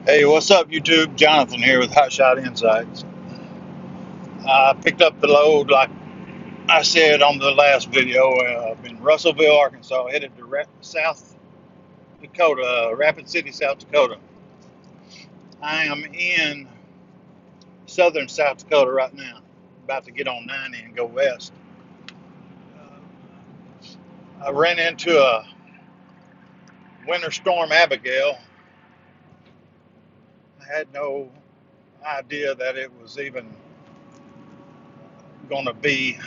Hey, what's up, YouTube? Jonathan here with Hotshot Insights. I picked up the load, like I said on the last video, in Russellville, Arkansas, headed to South Dakota, Rapid City, South Dakota. I am in southern South Dakota right now, about to get on 90 and go west. I ran into a winter storm Abigail. I had no idea that it was even going to be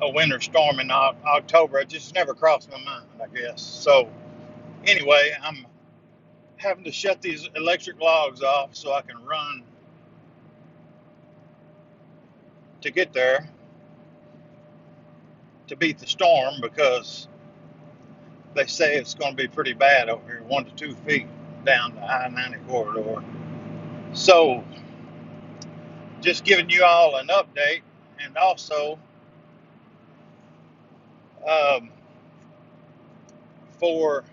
a winter storm in October. It just never crossed my mind, I guess. So anyway, I'm having to shut these electric logs off so I can run to get there to beat the storm, because they say it's going to be pretty bad over here, 1 to 2 feet down the I-90 corridor. So just giving you all an update, and also um, for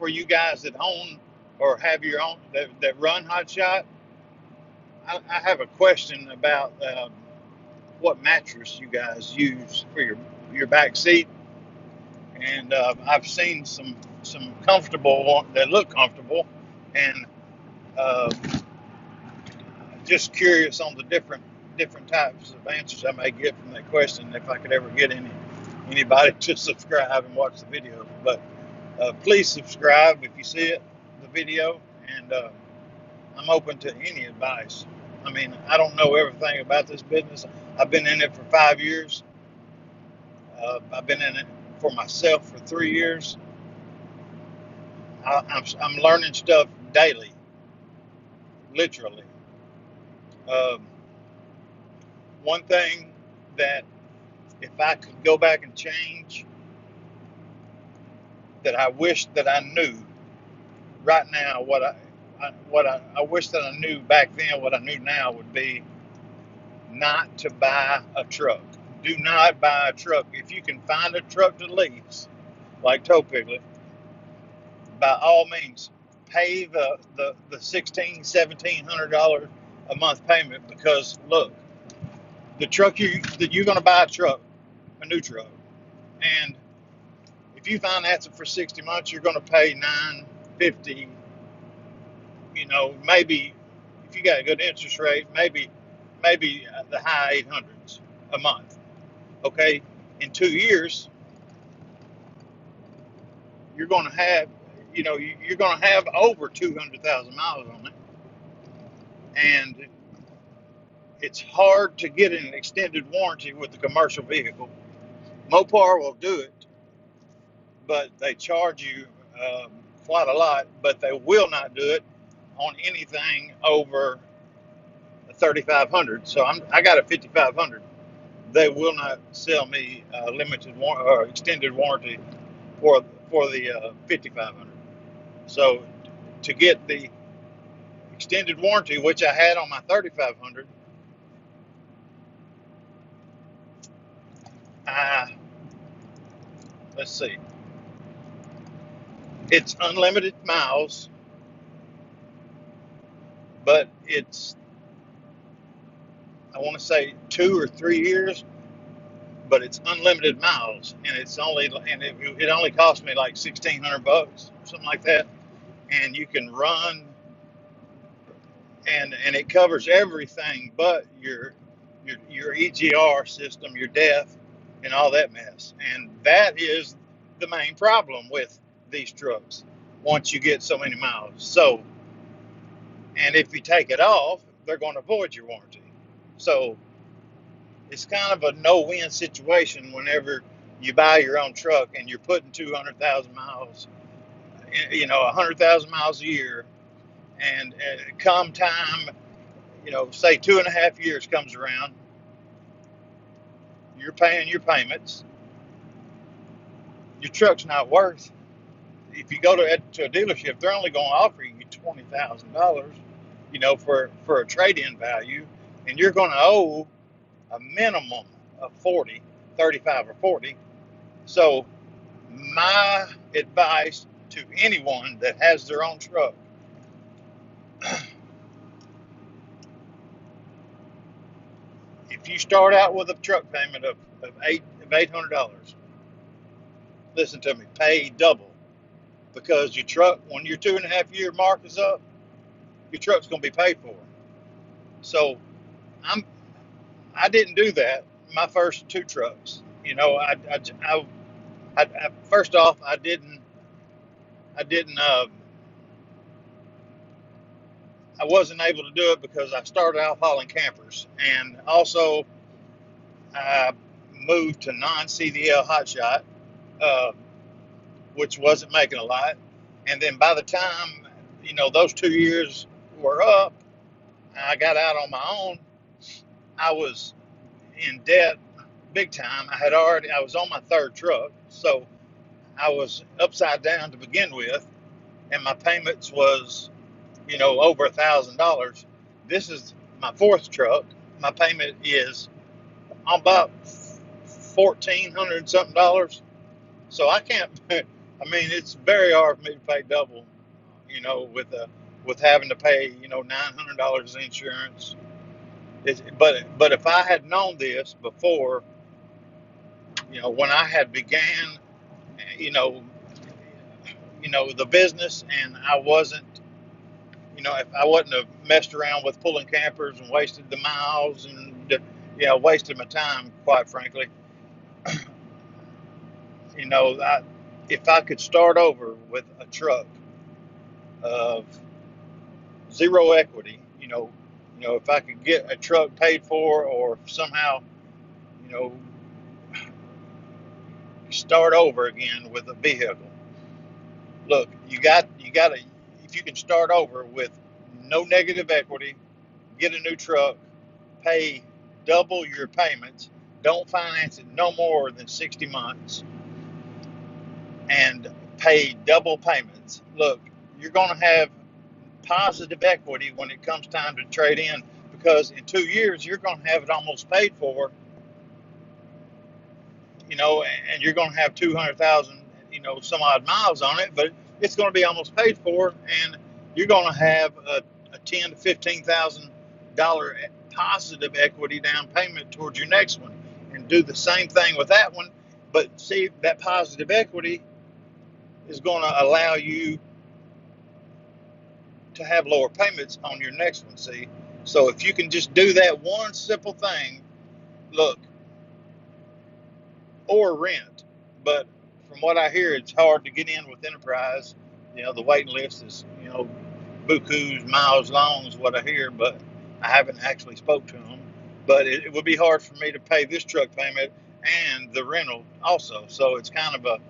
you guys that own or have your own that run Hotshot, I have a question about what mattress you guys use for your back seat. And I've seen some comfortable that look comfortable, and uh, just curious on the different types of answers I may get from that question, if I could ever get anybody to subscribe and watch the video. But please subscribe if you see it, the video, and I'm open to any advice. I mean, I don't know everything about this business. I've been in it for 5 years. I've been in it for myself for 3 years. I'm learning stuff daily, literally. Um, One thing that, if I could go back and change, that I wish that I knew right now, what I wish that I knew back then, what I knew now, would be not to buy a truck. Do not buy a truck. If you can find a truck to lease, like Tow Piglet, by all means, pay the $1,600-$1,700 a month payment, because look, the truck that you're going to buy a new truck, and if you finance it for 60 months, you're going to pay $950. Maybe if you got a good interest rate, maybe the high 800s a month. Okay, in 2 years, you're going to have you're going to have over 200,000 miles on it, and it's hard to get an extended warranty with the commercial vehicle. Mopar will do it, but they charge you quite a lot. But they will not do it on anything over 3,500. So I got a 5,500. They will not sell me limited or extended warranty for the 5,500. So to get the extended warranty, which I had on my 3,500, let's see, it's unlimited miles, but it's, I want to say 2 or 3 years, but it's unlimited miles, and it only cost me like $1,600, something like that, and you can run, and it covers everything but your EGR system, your DEF, and all that mess. And that is the main problem with these trucks once you get so many miles. So, and if you take it off, they're going to void your warranty. So it's kind of a no-win situation whenever you buy your own truck and you're putting 200,000 miles, 100,000 miles a year, and come time, say 2.5 years comes around, you're paying your payments. Your truck's not worth. If you go to a dealership, they're only going to offer you $20,000, for a trade-in value, and you're going to owe a minimum of 40, 35 or 40. So My advice to anyone that has their own truck, if you start out with a truck payment of $800, listen to me, pay double, because your truck, when your 2.5 year mark is up, your truck's going to be paid for. So I'm I didn't do that. My first two trucks, first off, I didn't I wasn't able to do it because I started out hauling campers, and also I moved to non-CDL hotshot, uh, which wasn't making a lot. And then by the time those 2 years were up, I got out on my own. I was in debt big time. I was on my third truck, so I was upside down to begin with, and my payments was over $1,000. This is my fourth truck. My payment is about 1,400 something dollars. So I can't. I mean, it's very hard for me to pay double. With having to pay $900 insurance. But if I had known this before, when I had began, you know, the business, and I wasn't, if I wouldn't have messed around with pulling campers and wasted the miles and wasted my time, quite frankly, you know, I, if I could start over with a truck of zero equity, if I could get a truck paid for, or somehow, you know, start over again with a vehicle. Look, you got to, if you can start over with no negative equity, get a new truck, pay double your payments, don't finance it no more than 60 months, and pay double payments. Look, you're going to have positive equity when it comes time to trade in, because in 2 years you're going to have it almost paid for, and you're going to have 200,000, some odd miles on it, but it's going to be almost paid for, and you're going to have a ten to $15,000 positive equity down payment towards your next one, and do the same thing with that one. But see, that positive equity is going to allow you to have lower payments on your next one. See, so if you can just do that one simple thing, look, or rent. But from what I hear, it's hard to get in with Enterprise. The waiting list is, buku's miles long is what I hear, but I haven't actually spoke to them. But it would be hard for me to pay this truck payment and the rental also. So it's kind of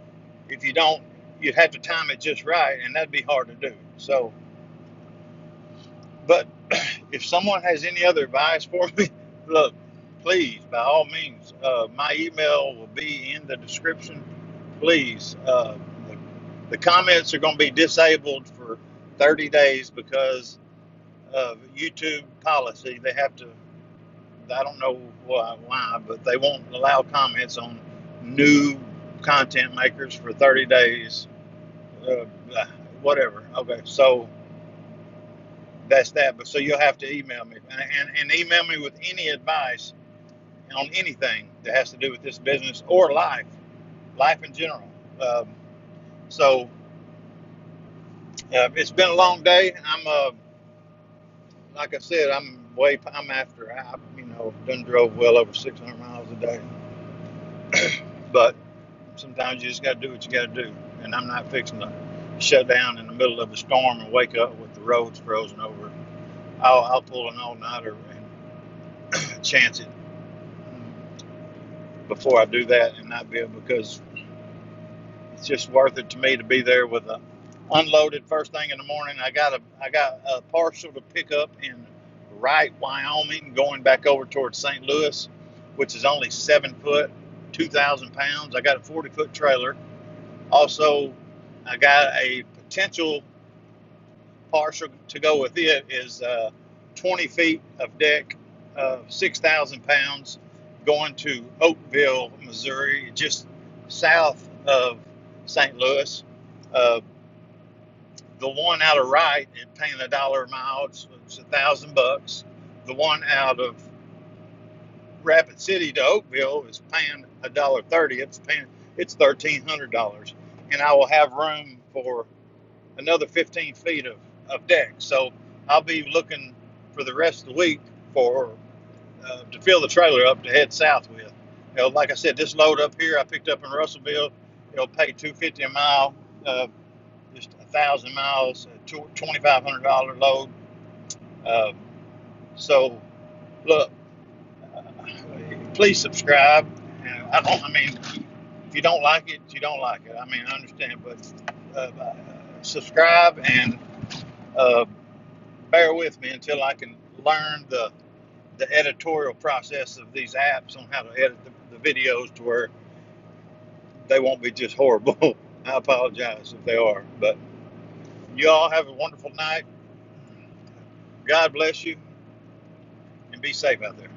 if you don't, you'd have to time it just right, and that'd be hard to do. So, but if someone has any other advice for me, look, please, by all means, my email will be in the description. Please, the comments are going to be disabled for 30 days because of YouTube policy. They have to, I don't know why, but they won't allow comments on new content makers for 30 days. Uh, Whatever. Okay, so that's that. But so you'll have to email me, and email me with any advice on anything that has to do with this business or life in general. Um, so it's been a long day. Like I said, I'm after. Done drove well over 600 miles a day. But sometimes you just got to do what you got to do. And I'm not fixing to shut down in the middle of a storm and wake up with the roads frozen over. I'll pull an all-nighter and chance it before I do that, and not be able, because it's just worth it to me to be there with a unloaded first thing in the morning. I got a parcel to pick up in Wright, Wyoming, going back over towards St. Louis, which is only 7 foot, 2,000 pounds. I got a 40-foot trailer. Also, I got a potential parcel to go with it is 20 feet of deck, 6,000 pounds, going to Oakville, Missouri, just south of St. Louis. Uh, the one out of Wright is paying $1 a mile. It's $1,000. The one out of Rapid City to Oakville is paying $1.30. It's $1,300, and I will have room for another 15 feet of deck. So I'll be looking for the rest of the week for to fill the trailer up to head south with. Like I said, this load up here I picked up in Russellville. It'll pay $250 a mile, just 1,000 miles, $2,500 load. Uh, so look, please subscribe. I mean, if you don't like it, you don't like it. I mean, I understand, but subscribe and uh, bear with me until I can learn the editorial process of these apps on how to edit the videos to where they won't be just horrible. I apologize if they are, but you all have a wonderful night. God bless you and be safe out there.